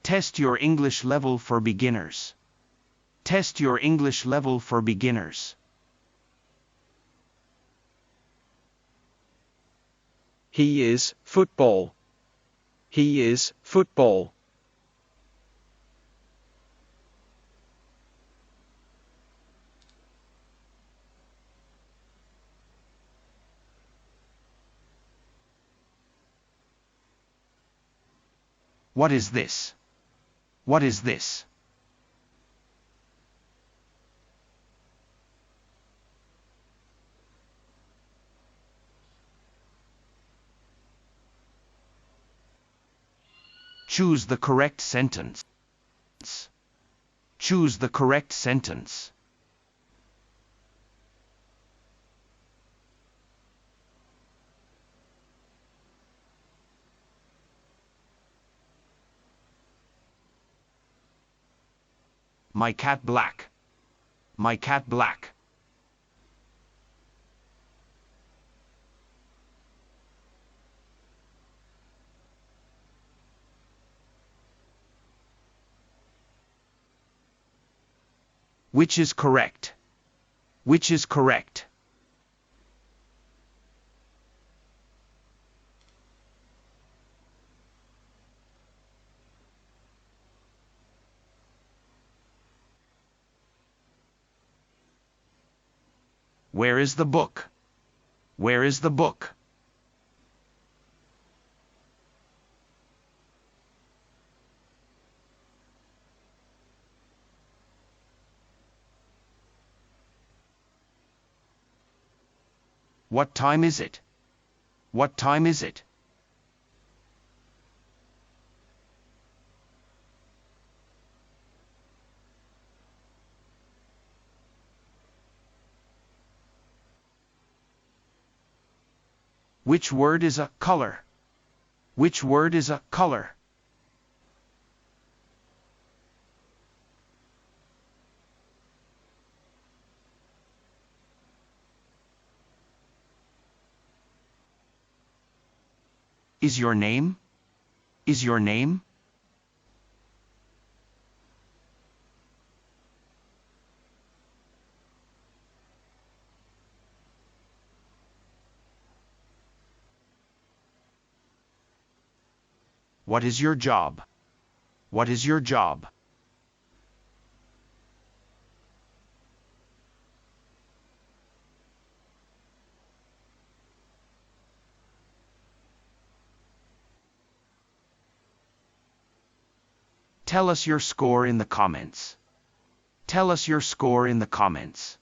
Test your English level for beginners. Test your English level for beginners. He is football. He is football. What is this? What is this? Choose the correct sentence. Choose the correct sentence. My cat black. My cat black. Which is correct? Which is correct? Where is the book? Where is the book? What time is it? What time is it? Which word is a color? Which word is a color? Is your name? Is your name? What is your job? What is your job? Tell us your score in the comments. Tell us your score in the comments.